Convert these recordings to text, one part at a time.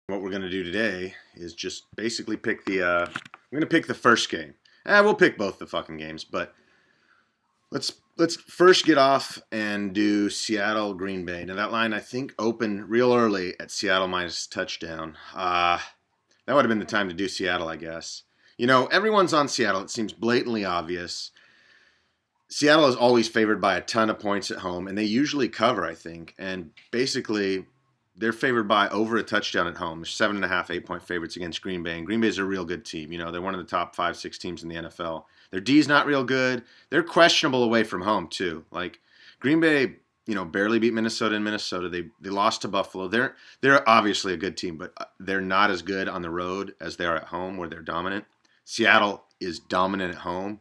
What we're going to do today is just basically pick I'm going to pick the first game. We'll pick both the fucking games, but let's first get off and do Seattle Green Bay. Now that line I think opened real early at Seattle minus touchdown. That would have been the time to do Seattle, I guess. You know, everyone's on Seattle. It seems blatantly obvious. Seattle is always favored by a ton of points at home, and they usually cover, I think. And basically, they're favored by over a touchdown at home. They're 7.5, 8-point favorites against Green Bay. And Green Bay's a real good team. You know, they're one of the top 5, 6 teams in the NFL. Their D's not real good. They're questionable away from home, too. Like, Green Bay, barely beat Minnesota in Minnesota. They lost to Buffalo. They're obviously a good team, but they're not as good on the road as they are at home where they're dominant. Seattle is dominant at home.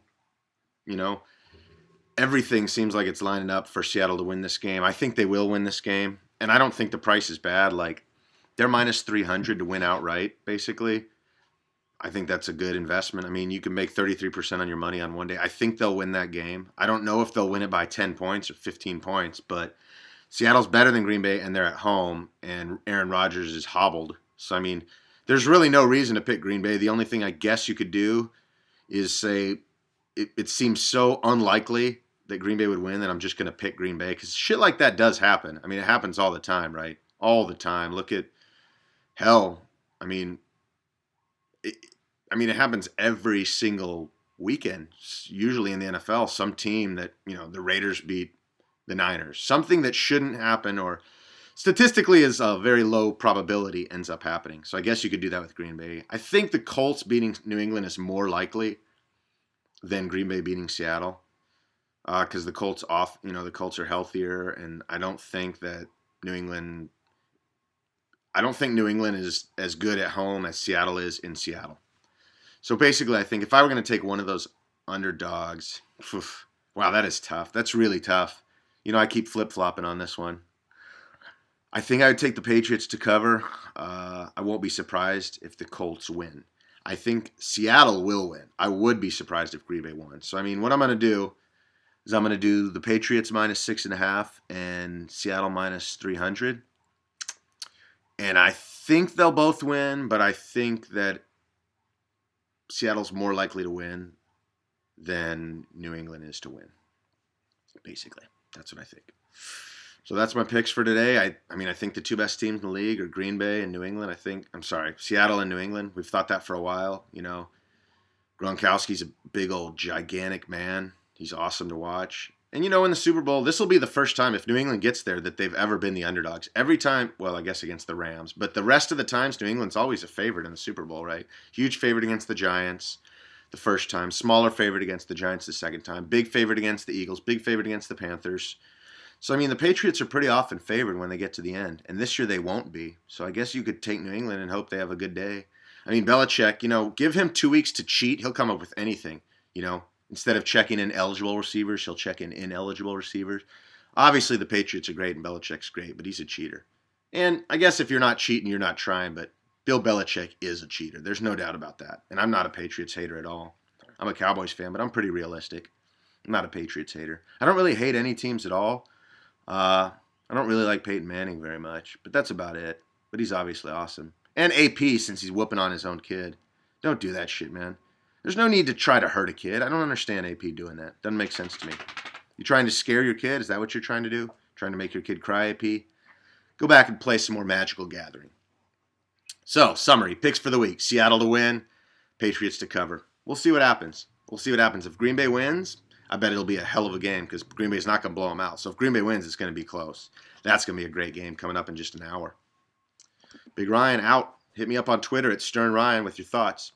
Everything seems like it's lining up for Seattle to win this game. I think they will win this game. And I don't think the price is bad. Like, they're minus 300 to win outright, basically. I think that's a good investment. I mean, you can make 33% on your money on one day. I think they'll win that game. I don't know if they'll win it by 10 points or 15 points, but Seattle's better than Green Bay, and they're at home, and Aaron Rodgers is hobbled. So, I mean, there's really no reason to pick Green Bay. The only thing I guess you could do is say it seems so unlikely that Green Bay would win that I'm just going to pick Green Bay, because shit like that does happen. I mean, it happens all the time, right? All the time. Look at hell. I mean, it happens every single weekend. Usually in the NFL, some team that, the Raiders beat the Niners. Something that shouldn't happen, or statistically is a very low probability, ends up happening. So I guess you could do that with Green Bay. I think the Colts beating New England is more likely than Green Bay beating Seattle. Because the Colts the Colts are healthier, and I don't think New England is as good at home as Seattle is in Seattle. So basically, I think if I were going to take one of those underdogs, wow, that is tough. That's really tough. I keep flip-flopping on this one. I think I would take the Patriots to cover. I won't be surprised if the Colts win. I think Seattle will win. I would be surprised if Green Bay won. So, I mean, what I'm going to do is I'm going to do the Patriots minus 6.5 and Seattle minus 300. And I think they'll both win, but I think that Seattle's more likely to win than New England is to win. Basically, that's what I think. So that's my picks for today. I think the two best teams in the league are Green Bay and New England. Seattle and New England. We've thought that for a while. Gronkowski's a big old gigantic man. He's awesome to watch. And in the Super Bowl, this will be the first time, if New England gets there, that they've ever been the underdogs. Every time, well, I guess against the Rams, but the rest of the times, New England's always a favorite in the Super Bowl, right? Huge favorite against the Giants the first time, smaller favorite against the Giants the second time, big favorite against the Eagles, big favorite against the Panthers. So, I mean, the Patriots are pretty often favored when they get to the end, and this year they won't be. So I guess you could take New England and hope they have a good day. I mean, Belichick, give him 2 weeks to cheat. He'll come up with anything, Instead of checking in eligible receivers, he'll check in ineligible receivers. Obviously, the Patriots are great and Belichick's great, but he's a cheater. And I guess if you're not cheating, you're not trying, but Bill Belichick is a cheater. There's no doubt about that. And I'm not a Patriots hater at all. I'm a Cowboys fan, but I'm pretty realistic. I'm not a Patriots hater. I don't really hate any teams at all. I don't really like Peyton Manning very much, but that's about it. But he's obviously awesome. And AP, since he's whooping on his own kid. Don't do that shit, man. There's no need to try to hurt a kid. I don't understand AP doing that. Doesn't make sense to me. You trying to scare your kid? Is that what you're trying to do? Trying to make your kid cry, AP? Go back and play some more Magical Gathering. So, summary. Picks for the week. Seattle to win. Patriots to cover. We'll see what happens. If Green Bay wins, I bet it'll be a hell of a game because Green Bay's not going to blow them out. So if Green Bay wins, it's going to be close. That's going to be a great game coming up in just an hour. Big Ryan out. Hit me up on Twitter at Stern Ryan with your thoughts.